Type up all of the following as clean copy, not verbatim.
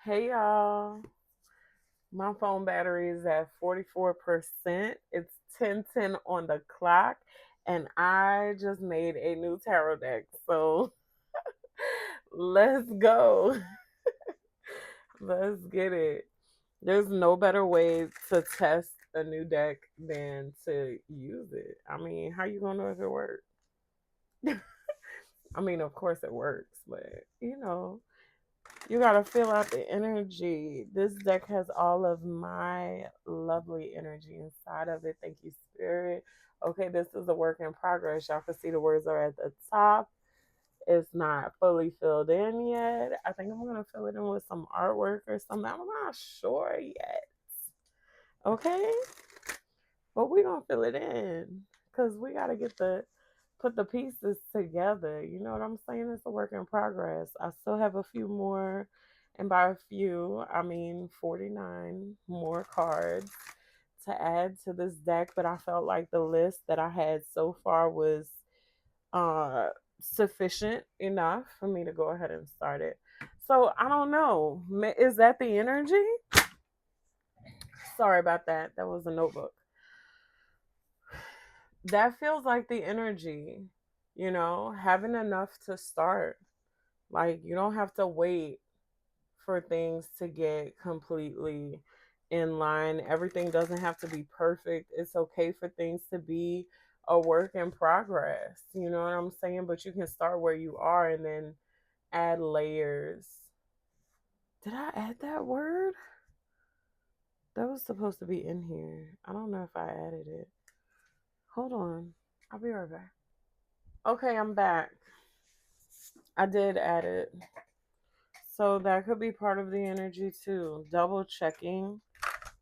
Hey y'all, my phone battery is at 44%. It's 10:10 on the clock, and I just made a new tarot deck. So let's go. Let's get it. There's no better way to test a new deck than to use it. I mean, how you gonna know if it works? I mean, of course it works, but you gotta feel out the energy. This deck has all of my lovely energy inside of it. Thank you, Spirit. Okay, this is a work in progress. Y'all can see the words are at the top. It's not fully filled in yet. I think I'm gonna fill it in with some artwork or something. I'm not sure yet. Okay, but we gonna fill it in because we gotta get the put the pieces together. You know what I'm saying? It's a work in progress. I still have a few more, and by a few, I mean 49 more cards to add to this deck. But I felt like the list that I had so far was uh, sufficient enough for me to go ahead and start it. So I don't know. Is that the energy? Sorry about that. That was a notebook. That feels like the energy, having enough to start. Like, you don't have to wait for things to get completely in line. Everything doesn't have to be perfect. It's okay for things to be a work in progress. You know what I'm saying? But you can start where you are and then add layers. Did I add that word? That was supposed to be in here. I don't know if I added it. Hold on. I'll be right back. Okay, I'm back. I did add it. So that could be part of the energy too. Double checking,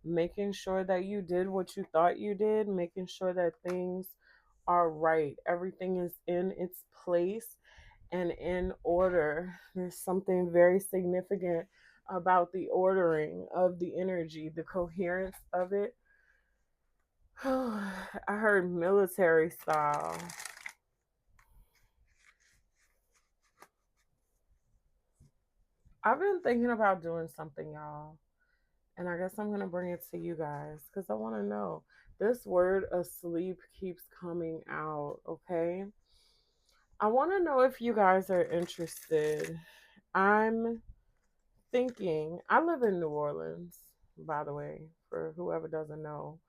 making sure that you did what you thought you did, making sure that things are right. Everything is in its place and in order. There's something very significant about the ordering of the energy, the coherence of it. I heard military style. I've been thinking about doing something, y'all. And I guess I'm going to bring it to you guys because I want to know. This word asleep keeps coming out, okay? I want to know if you guys are interested. I'm thinking, I live in New Orleans, by the way, for whoever doesn't know.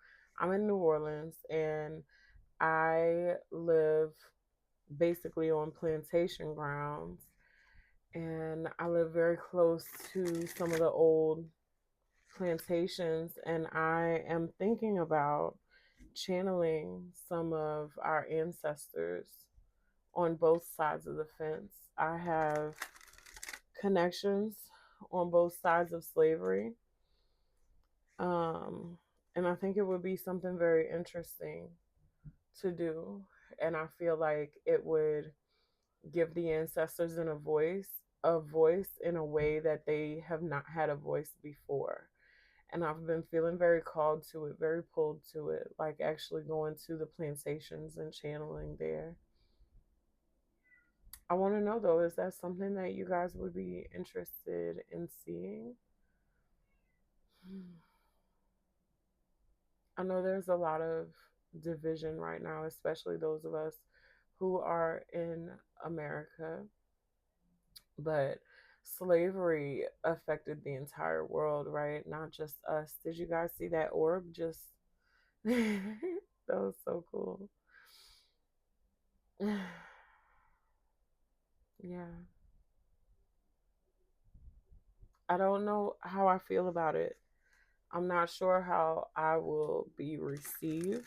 I'm in New Orleans and I live basically on plantation grounds. And I live very close to some of the old plantations, and I am thinking about channeling some of our ancestors on both sides of the fence. I have connections on both sides of slavery, um, and I think it would be something very interesting to do. And I feel like it would give the ancestors a voice in a way that they have not had a voice before. And I've been feeling very called to it, very pulled to it, like actually going to the plantations and channeling there. I want to know though, is that something that you guys would be interested in seeing? I know there's a lot of division right now, especially those of us who are in America, but slavery affected the entire world, right? Not just us. Did you guys see that orb? Just that was so cool. Yeah. I don't know how I feel about it. I'm not sure how I will be received,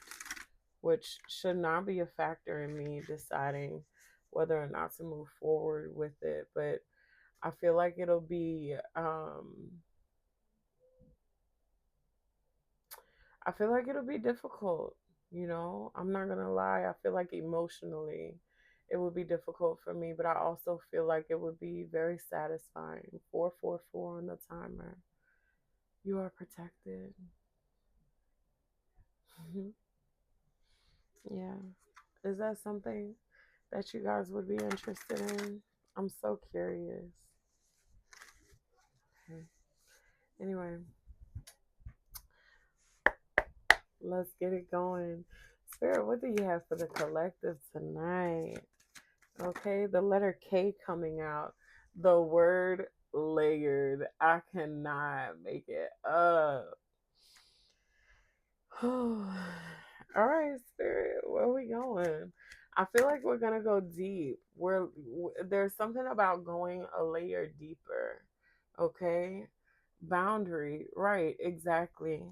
which should not be a factor in me deciding whether or not to move forward with it. But I feel like it'll be difficult. I'm not gonna lie. I feel like emotionally, it would be difficult for me, but I also feel like it would be very satisfying. 444 on the timer. You are protected. Yeah. Is that something that you guys would be interested in? I'm so curious. Okay. Anyway, let's get it going. Spirit, what do you have for the collective tonight? Okay, the letter K coming out. The word layered. I cannot make it up. All right, Spirit, where are we going? I feel like we're gonna go deep. There's something about going a layer deeper. Okay, boundary. Right, exactly.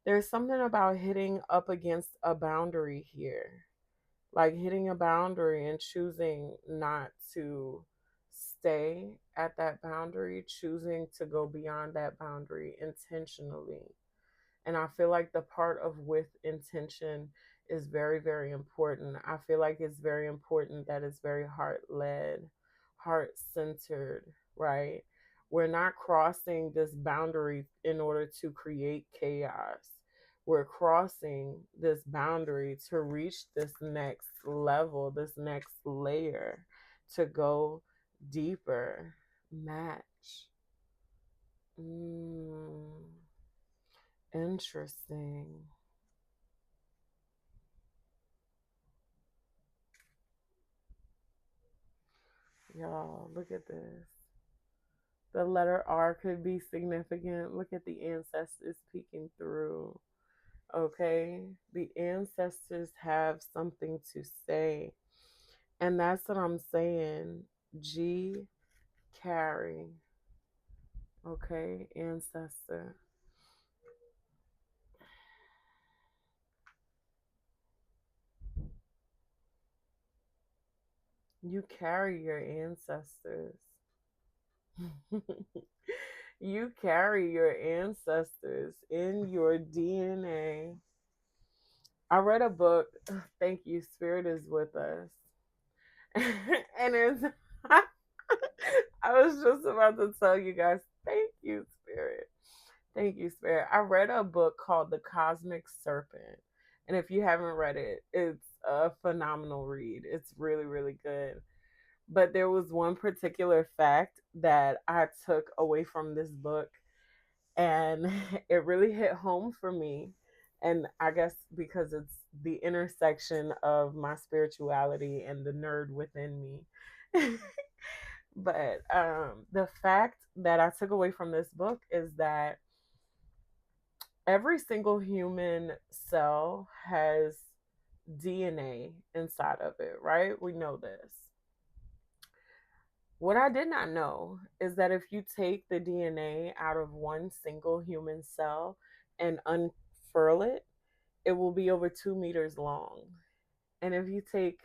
There's something about hitting up against a boundary here, like hitting a boundary and choosing not to stay at that boundary, choosing to go beyond that boundary intentionally. And I feel like the part of with intention is very, very important. I feel like it's very important that it's very heart led, heart centered, right? We're not crossing this boundary in order to create chaos. We're crossing this boundary to reach this next level, this next layer, to go deeper. Match. Interesting. Y'all, look at this. The letter R could be significant. Look at the ancestors peeking through. Okay? The ancestors have something to say. And that's what I'm saying. G, carry. Okay? Ancestor. You carry your ancestors. You carry your ancestors in your DNA. I read a book. Thank you, Spirit is with us. And it's I was just about to tell you guys, thank you, Spirit. Thank you, Spirit. I read a book called The Cosmic Serpent. And if you haven't read it, it's a phenomenal read. It's really, really good. But there was one particular fact that I took away from this book, and it really hit home for me. And I guess because it's the intersection of my spirituality and the nerd within me. But the fact that I took away from this book is that every single human cell has DNA inside of it, right? We know this. What I did not know is that if you take the DNA out of one single human cell and unfurl it, it will be over 2 meters long. And if you take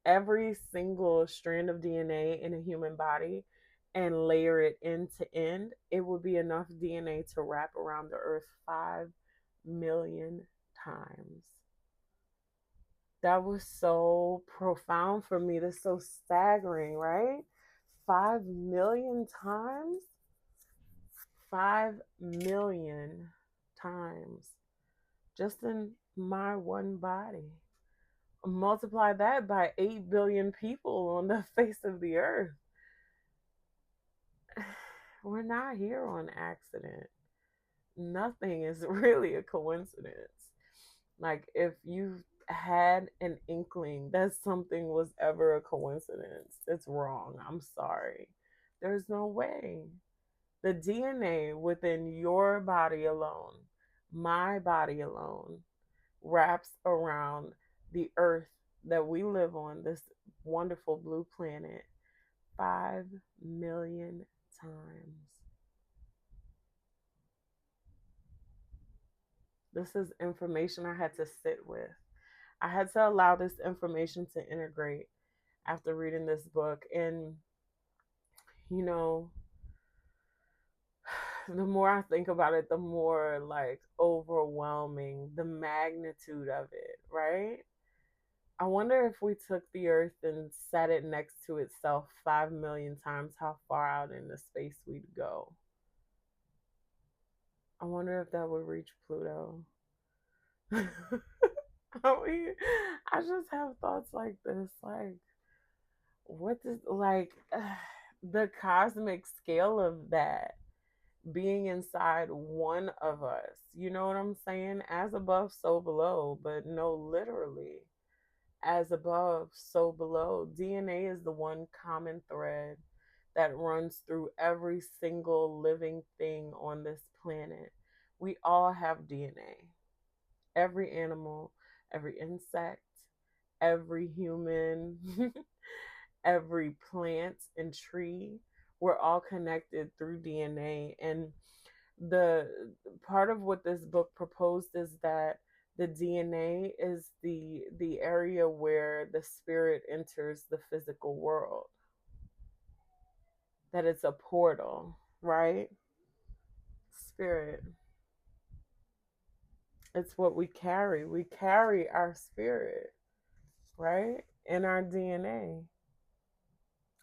every single strand of DNA in a human body and layer it end to end, it would be enough DNA to wrap around the earth 5 million times. That was so profound for me. That's so staggering, right? 5 million times? 5 million times just in my one body. Multiply that by 8 billion people on the face of the earth. We're not here on accident. Nothing is really a coincidence. Like, if you had an inkling that something was ever a coincidence, it's wrong. I'm sorry. There's no way. The DNA within your body alone, my body alone, wraps around the earth that we live on, this wonderful blue planet, 5 million times. This is information I had to sit with. I had to allow this information to integrate after reading this book. And, you know, the more I think about it, the more like overwhelming the magnitude of it, right? I wonder if we took the earth and set it next to itself 5 million times, how far out into space we'd go. I wonder if that would reach Pluto. I mean, I just have thoughts like this. Like, what does, like, the cosmic scale of that? being inside one of us. You know what I'm saying? As above, so below, but no, literally. As above, so below. DNA is the one common thread that runs through every single living thing on this planet. We all have DNA. Every animal, every insect, every human, every plant and tree, we're all connected through DNA. And the part of what this book proposed is that the DNA is the area where the spirit enters the physical world. That it's a portal, right? Spirit. It's what we carry. We carry our spirit, right? In our DNA.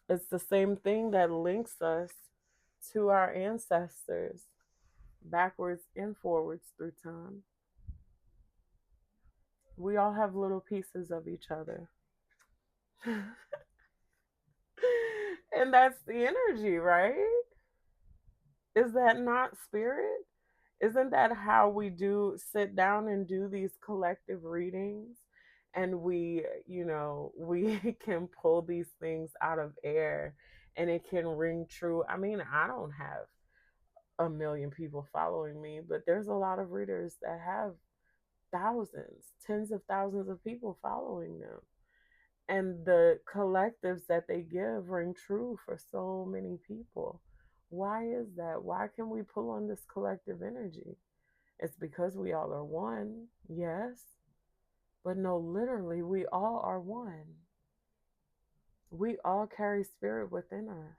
It's the same thing that links us to our ancestors backwards and forwards through time. We all have little pieces of each other. And that's the energy, right? Is that not spirit? Isn't that how we do sit down and do these collective readings? And we can pull these things out of air and it can ring true. I mean, I don't have a million people following me, but there's a lot of readers that have thousands, tens of thousands of people following them. And the collectives that they give ring true for so many people. Why is that? Why can we pull on this collective energy? It's because we all are one, yes, but no, literally, we all are one. We all carry spirit within us.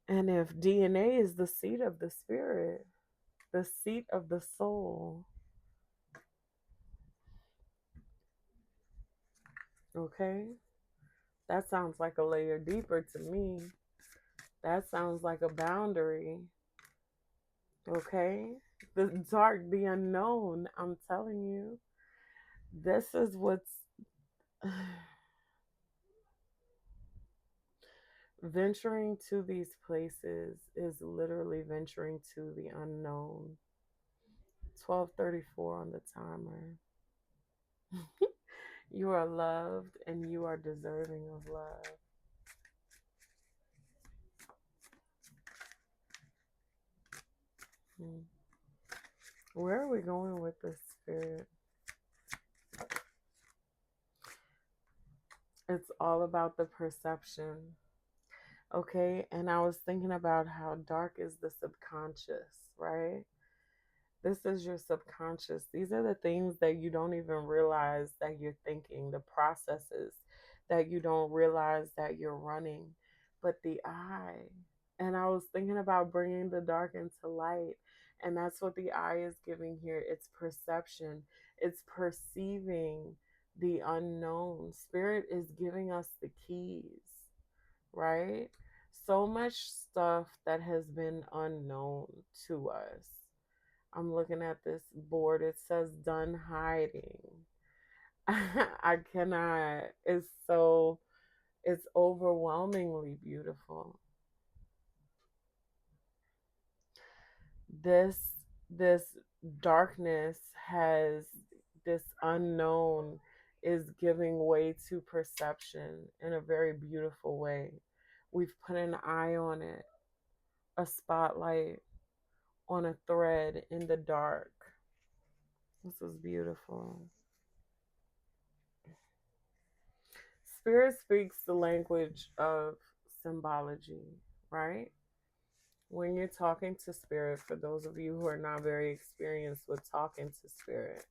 And if DNA is the seat of the spirit, the seat of the soul, okay, that sounds like a layer deeper to me. That sounds like a boundary. Okay? The dark, the unknown, I'm telling you. This is what's venturing to these places is literally venturing to the unknown. 12:34 on the timer. You are loved and you are deserving of love. Hmm. Where are we going with this spirit? It's all about the perception. Okay, and I was thinking about how dark is the subconscious, right? This is your subconscious. These are the things that you don't even realize that you're thinking, the processes that you don't realize that you're running. But the eye, and I was thinking about bringing the dark into light, and that's what the eye is giving here. It's perception, it's perceiving the unknown. Spirit is giving us the keys, right? So much stuff that has been unknown to us. I'm looking at this board. It says done hiding. I cannot. It's overwhelmingly beautiful. This this darkness has this unknown is giving way to perception in a very beautiful way. We've put an eye on it, a spotlight on a thread in the dark. This is beautiful. Spirit speaks the language of symbology, right? When you're talking to spirit, for those of you who are not very experienced with talking to spirit,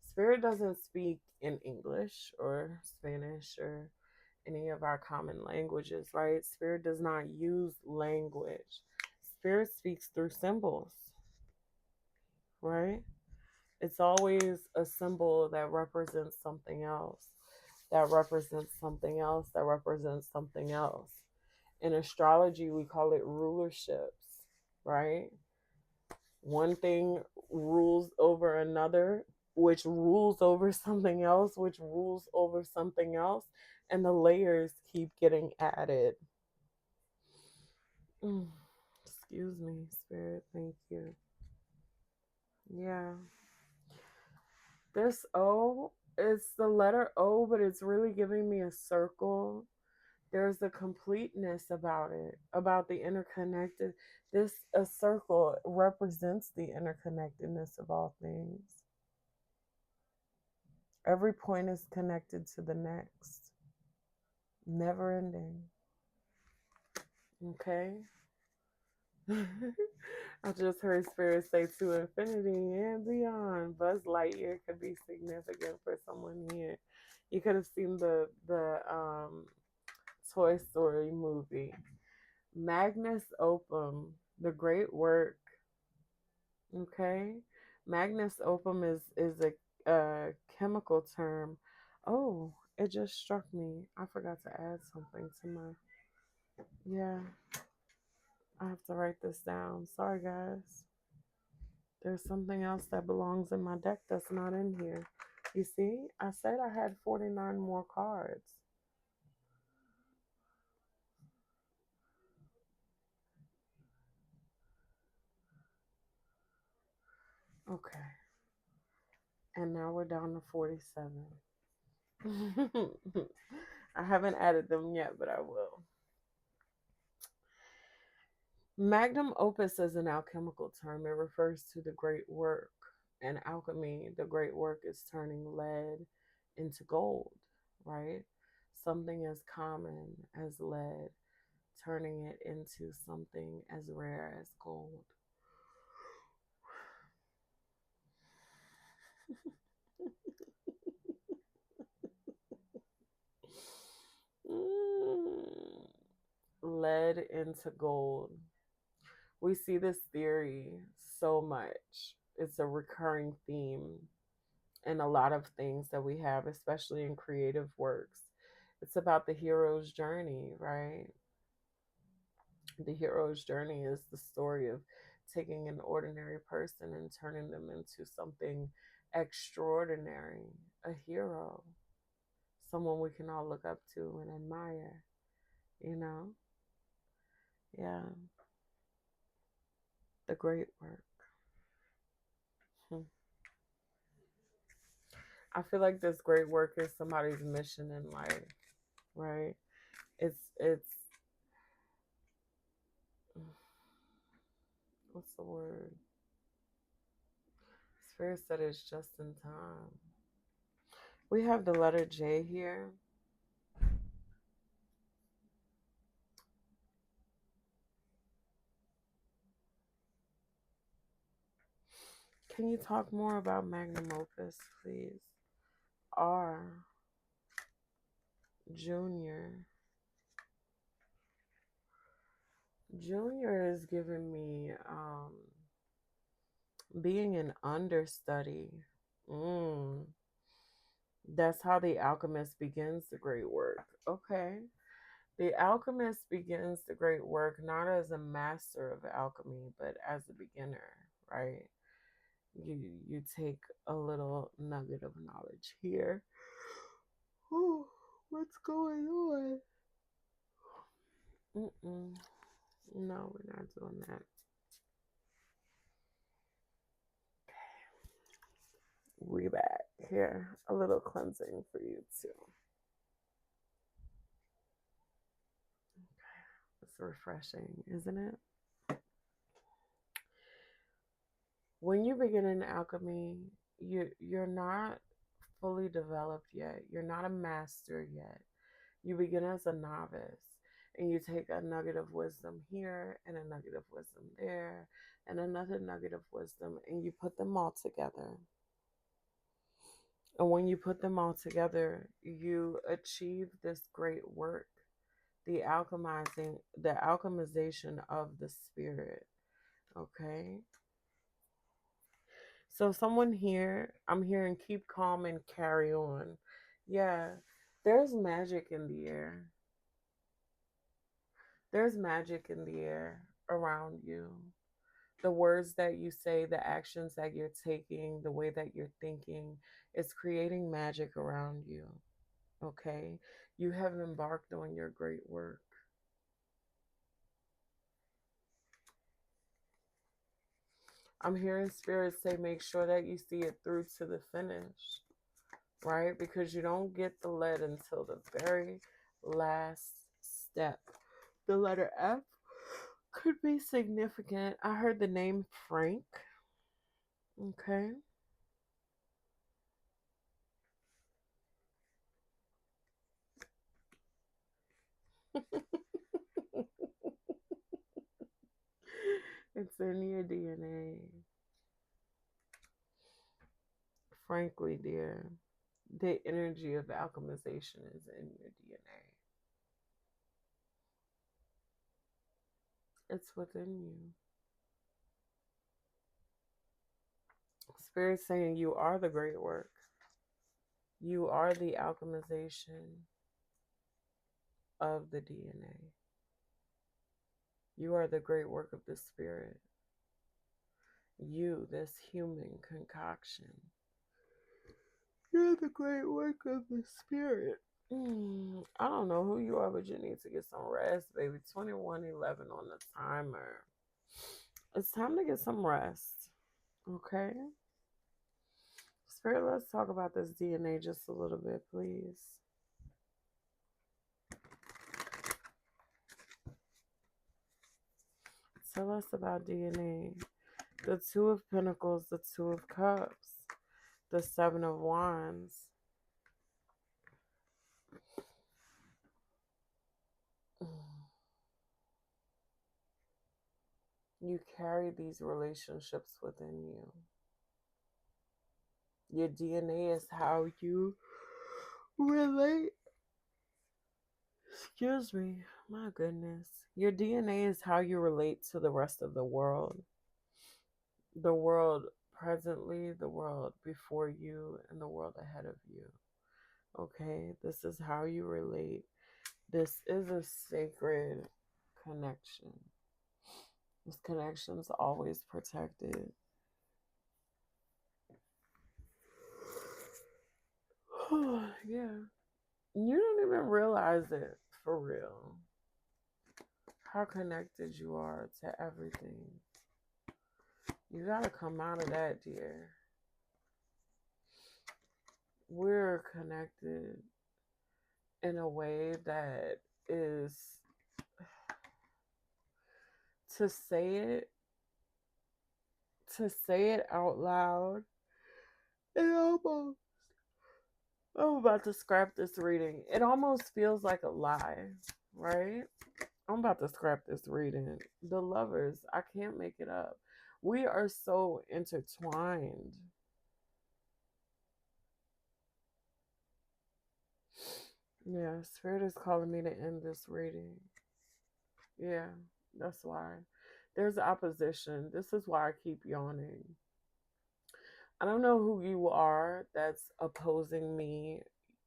spirit doesn't speak in English or Spanish or any of our common languages, right? Spirit does not use language. Spirit speaks through symbols, right? It's always a symbol that represents something else, that represents something else, that represents something else. In astrology, we call it rulerships, right? One thing rules over another, which rules over something else, which rules over something else, and the layers keep getting added. Mm, Excuse me, spirit. Thank you. Yeah. This O, it's the letter O, but it's really giving me a circle. There's a completeness about it, about the interconnected. This a circle represents the interconnectedness of all things. Every point is connected to the next, never ending. Okay. I just heard Spirit say to infinity and beyond. Buzz Lightyear could be significant for someone here. You could have seen the Toy Story movie. Magnus Opum, the great work. Okay, Magnus Opum is a chemical term. Oh, it just struck me. I forgot to add something to my. Yeah, I have to write this down. Sorry, guys. There's something else that belongs in my deck that's not in here. You see, I said I had 49 more cards. Okay, and now we're down to 47. I haven't added them yet, but I will. Magnum opus is an alchemical term. It refers to the great work. And alchemy, the great work is turning lead into gold, right? Something as common as lead, turning it into something as rare as gold. Mm. Lead into gold. We see this theory so much. It's a recurring theme in a lot of things that we have, especially in creative works. It's about the hero's journey, right? The hero's journey is the story of taking an ordinary person and turning them into something extraordinary, a hero, someone we can all look up to and admire, you know? Yeah, the great work. Hmm. I feel like this great work is somebody's mission in life, right? It's what's the word? Spirit said it's just in time. We have the letter J here. Can you talk more about magnum opus, please? R. Junior. Junior is giving me being an understudy. Mm. That's how the alchemist begins the great work. Okay. The alchemist begins the great work not as a master of alchemy, but as a beginner, right? You take a little nugget of knowledge here. Ooh, what's going on? Mm-mm. No, we're not doing that. We back here. A little cleansing for you too. It's refreshing, isn't it? When you begin in alchemy, you're not fully developed yet. You're not a master yet. You begin as a novice and you take a nugget of wisdom here and a nugget of wisdom there and another nugget of wisdom and you put them all together. And when you put them all together, you achieve this great work, the alchemization of the spirit. Okay. So someone here, I'm hearing keep calm and carry on. Yeah, there's magic in the air. There's magic in the air around you. The words that you say, the actions that you're taking, the way that you're thinking, it's creating magic around you. Okay? You have embarked on your great work. I'm hearing spirits say make sure that you see it through to the finish, right? Because you don't get the lead until the very last step. The letter F could be significant. I heard the name Frank. Okay. It's in your DNA. Frankly, dear, the energy of alchemization is in your DNA. It's within you. Spirit saying you are the great work. You are the alchemization of the DNA. You are the great work of the spirit. You, this human concoction. You're the great work of the spirit. I don't know who you are, but you need to get some rest, baby. 21:11 on the timer. It's time to get some rest. Okay? Spirit, let's talk about this DNA just a little bit, please. Tell us about DNA. The Two of Pentacles, the Two of Cups, the Seven of Wands. You carry these relationships within you. Your DNA is how you relate. Excuse me. My goodness. Your DNA is how you relate to the rest of the world. The world presently, the world before you, and the world ahead of you. Okay? This is how you relate. This is a sacred connection. This connection is always protected. Yeah. You don't even realize it for real. How connected you are to everything. You gotta come out of that, dear. We're connected in a way that is, to say it, out loud, it almost, I'm about to scrap this reading. It almost feels like a lie, right? I'm about to scrap this reading. The lovers, I can't make it up. We are so intertwined. Yeah, Spirit is calling me to end this reading. Yeah, that's why. There's opposition. This is why I keep yawning. I don't know who you are that's opposing me,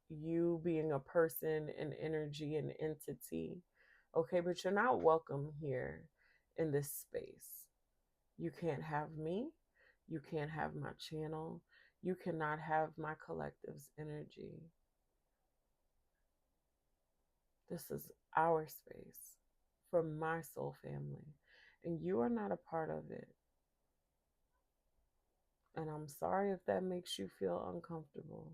you being a person, an energy, an entity. Okay, but you're not welcome here in this space. You can't have me. You can't have my channel. You cannot have my collective's energy. This is our space for my soul family. And you are not a part of it. And I'm sorry if that makes you feel uncomfortable,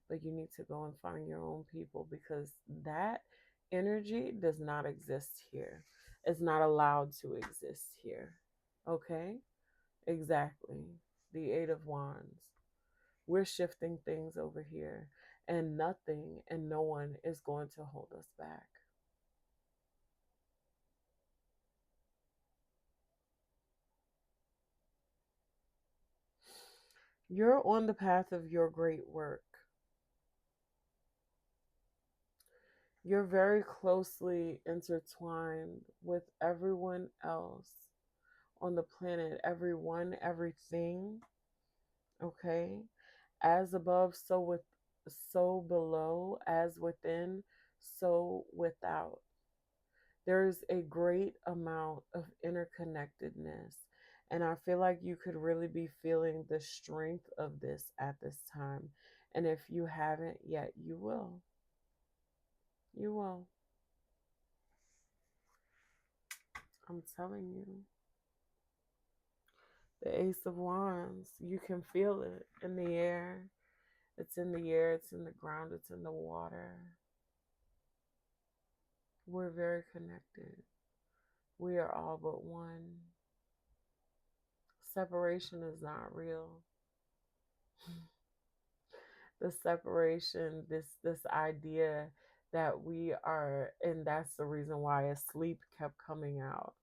but you need to go and find your own people because that energy does not exist here. It's not allowed to exist here. Okay? Exactly. The Eight of Wands. We're shifting things over here, and nothing and no one is going to hold us back. You're on the path of your great work. You're very closely intertwined with everyone else on the planet, everyone, everything. Okay? As above, so below, as within, so without. There's a great amount of interconnectedness. And I feel like you could really be feeling the strength of this at this time. And if you haven't yet, you will. You will. I'm telling you. The Ace of Wands, you can feel it in the air. It's in the air, it's in the ground, it's in the water. We're very connected. We are all but one. Separation is not real. The separation, this idea that we are, and that's the reason why asleep kept coming out.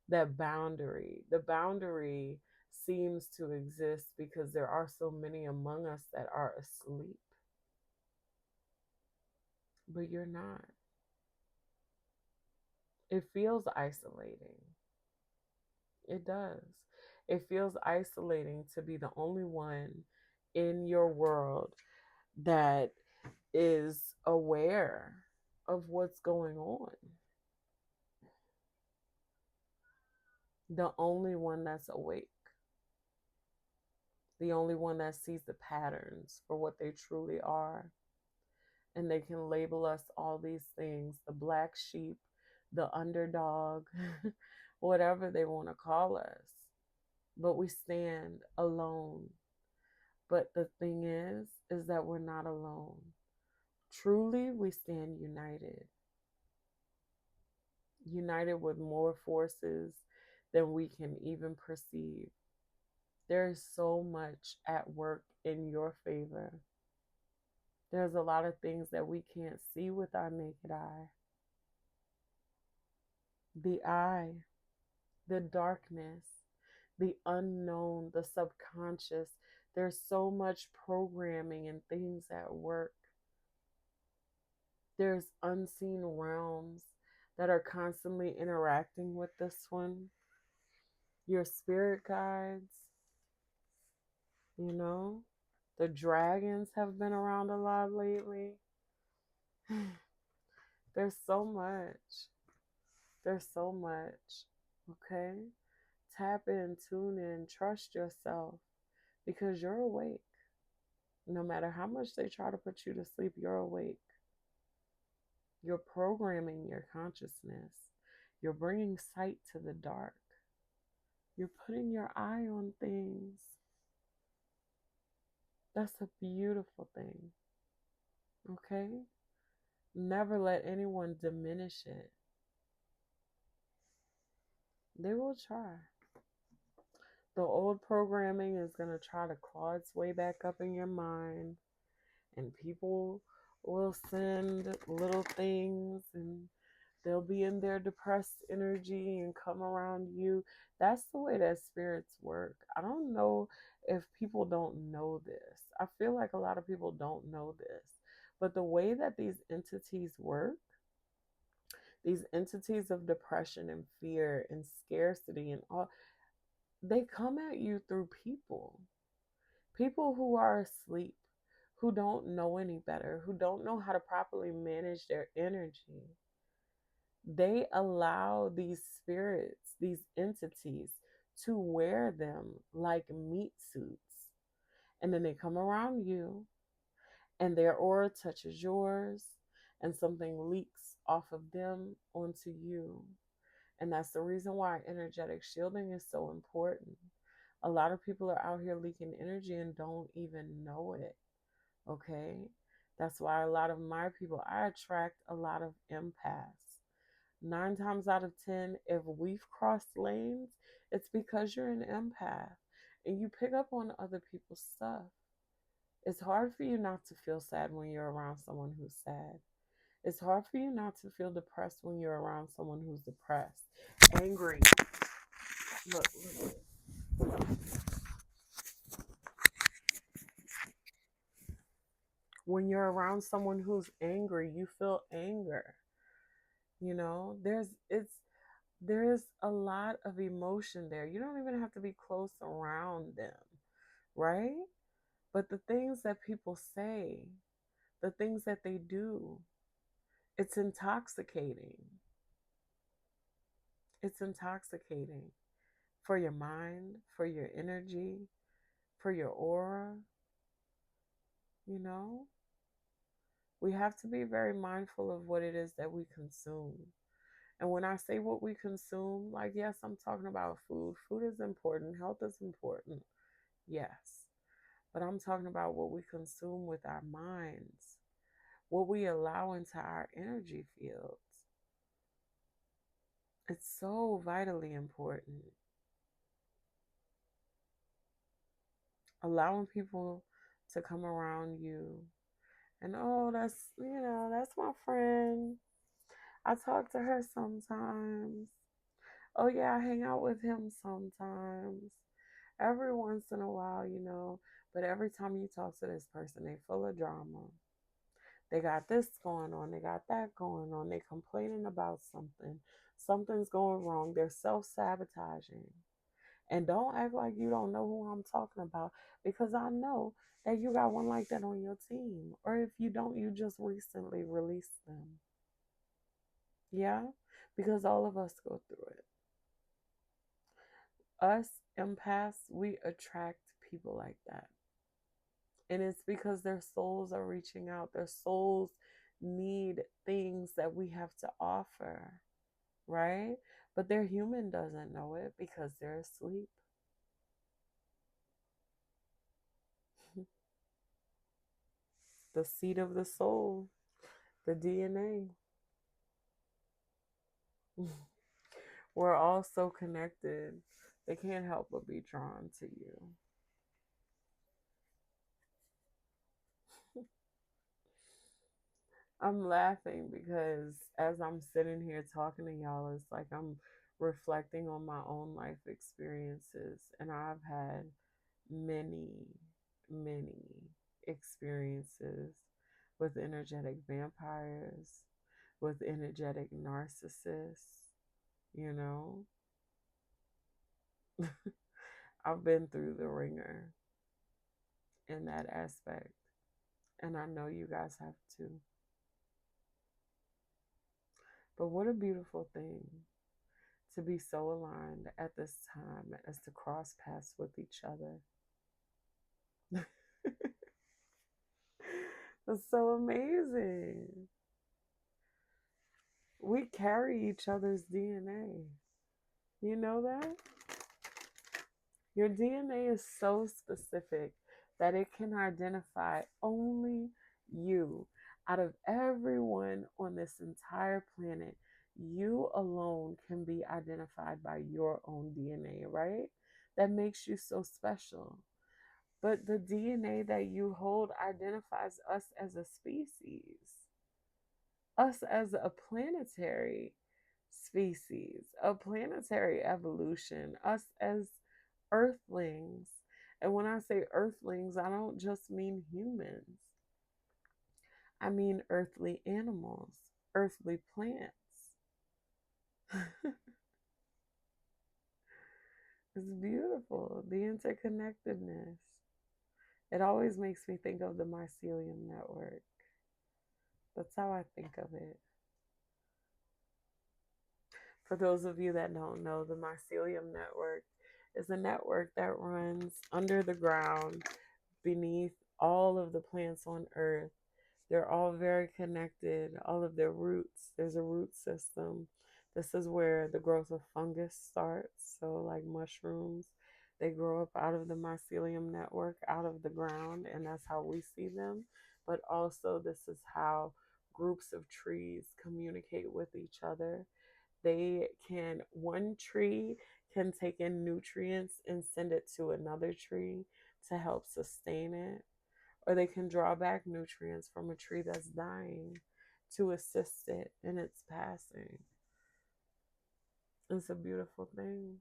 That boundary, the boundary seems to exist because there are so many among us that are asleep, but you're not. It feels isolating. It does. It feels isolating to be the only one in your world that is aware of what's going on. The only one that's awake. The only one that sees the patterns for what they truly are. And they can label us all these things, the black sheep, the underdog, whatever they want to call us. But we stand alone. But the thing is that we're not alone. Truly, we stand united. United with more forces than we can even perceive. There is so much at work in your favor. There's a lot of things that we can't see with our naked eye. The eye, the darkness, the unknown, the subconscious. There's so much programming and things at work. There's unseen realms that are constantly interacting with this one. Your spirit guides, you know, the dragons have been around a lot lately. There's so much. There's so much. Okay? Tap in, tune in, trust yourself because you're awake. No matter how much they try to put you to sleep, you're awake. You're programming your consciousness. You're bringing sight to the dark. You're putting your eye on things. That's a beautiful thing. Okay? Never let anyone diminish it. They will try. The old programming is going to try to claw its way back up in your mind, and people will send little things and they'll be in their depressed energy and come around you. That's the way that spirits work. I don't know if people don't know this. I feel like a lot of people don't know this. But the way that these entities work, these entities of depression and fear and scarcity and all, they come at you through people. People who are asleep, who don't know any better, who don't know how to properly manage their energy. They allow these spirits, these entities, to wear them like meat suits. And then they come around you, and their aura touches yours, and something leaks off of them onto you. And that's the reason why energetic shielding is so important. A lot of people are out here leaking energy and don't even know it. Okay? That's why a lot of my people, I attract a lot of empaths. 9 times out of 10, if we've crossed lanes, it's because you're an empath and you pick up on other people's stuff. It's hard for you not to feel sad when you're around someone who's sad. It's hard for you not to feel depressed when you're around someone who's depressed. Angry. Look. When you're around someone who's angry, you feel anger. You know, there's a lot of emotion there. You don't even have to be close around them, right? But the things that people say, the things that they do, it's intoxicating. It's intoxicating for your mind, for your energy, for your aura, you know? We have to be very mindful of what it is that we consume. And when I say what we consume, like, yes, I'm talking about food. Food is important, health is important, yes. But I'm talking about what we consume with our minds, what we allow into our energy fields. It's so vitally important. Allowing people to come around you and, oh, that's my friend. I talk to her sometimes. Oh, yeah, I hang out with him sometimes. Every once in a while. But every time you talk to this person, they full of drama. They got this going on, they got that going on, they complaining about something. Something's going wrong. They're self-sabotaging. And don't act like you don't know who I'm talking about, because I know that you got one like that on your team. Or if you don't, you just recently released them. Yeah? Because all of us go through it. Us empaths, we attract people like that. And it's because their souls are reaching out. Their souls need things that we have to offer, right? But their human doesn't know it because they're asleep. The seat of the soul, the DNA. We're all so connected. They can't help but be drawn to you. I'm laughing because as I'm sitting here talking to y'all, it's like I'm reflecting on my own life experiences. And I've had many, many experiences with energetic vampires, with energetic narcissists, you know. I've been through the ringer in that aspect. And I know you guys have too. But what a beautiful thing to be so aligned at this time as to cross paths with each other. That's so amazing. We carry each other's DNA. You know that? Your DNA is so specific that it can identify only you. Out of everyone on this entire planet, you alone can be identified by your own DNA, right? That makes you so special. But the DNA that you hold identifies us as a species, us as a planetary species, a planetary evolution, us as earthlings. And when I say earthlings, I don't just mean humans, I mean earthly animals, earthly plants. It's beautiful, the interconnectedness. It always makes me think of the mycelium network. That's how I think of it. For those of you that don't know, the mycelium network is a network that runs under the ground beneath all of the plants on earth. They're all very connected, all of their roots. There's a root system. This is where the growth of fungus starts. So, like mushrooms, they grow up out of the mycelium network, out of the ground, and that's how we see them. But also, this is how groups of trees communicate with each other. One tree can take in nutrients and send it to another tree to help sustain it, or they can draw back nutrients from a tree that's dying to assist it in its passing. It's a beautiful thing.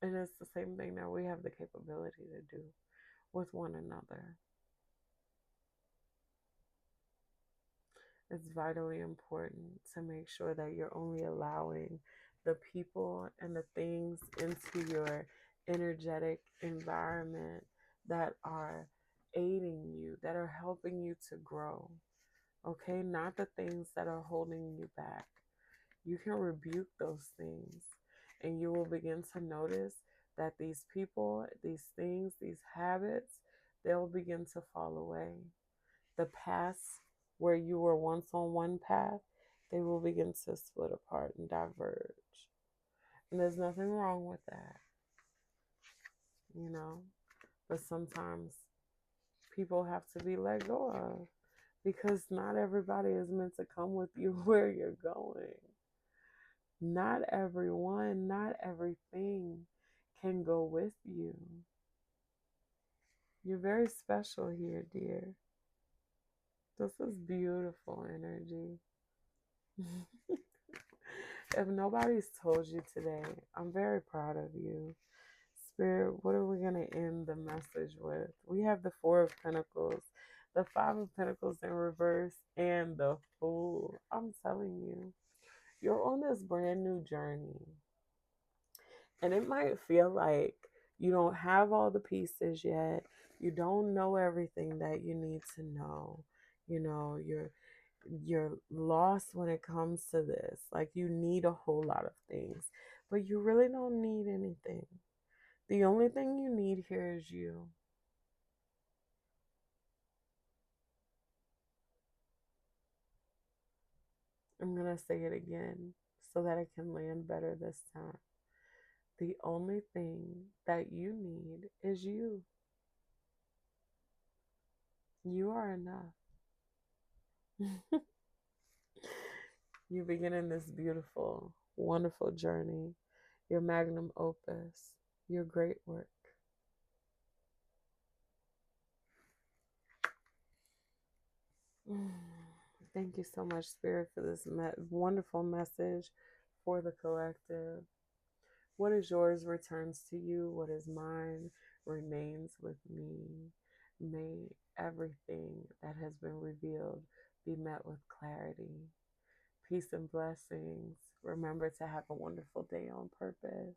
And it's the same thing that we have the capability to do with one another. It's vitally important to make sure that you're only allowing the people and the things into your energetic environment that are aiding you, that are helping you to grow. Okay, not the things that are holding you back. You can rebuke those things, and you will begin to notice that these people, these things, these habits, they'll begin to fall away. The paths where you were once on one path, they will begin to split apart and diverge. And there's nothing wrong with that, you know? But sometimes people have to be let go of because not everybody is meant to come with you where you're going. Not everyone, not everything can go with you. You're very special here, dear. This is beautiful energy. If nobody's told you today, I'm very proud of you. Spirit, what are we going to end the message with? We have the Four of Pentacles, the Five of Pentacles in reverse, and the Fool. I'm telling you, you're on this brand new journey. And it might feel like you don't have all the pieces yet. You don't know everything that you need to know. You know, you're lost when it comes to this. Like you need a whole lot of things, but you really don't need anything. The only thing you need here is you. I'm going to say it again so that it can land better this time. The only thing that you need is you. You are enough. You're beginning this beautiful, wonderful journey, your magnum opus, your great work. Thank you so much, Spirit, for this wonderful message for the collective. What is yours returns to you. What is mine remains with me. May everything that has been revealed be met with clarity. Peace and blessings. Remember to have a wonderful day on purpose.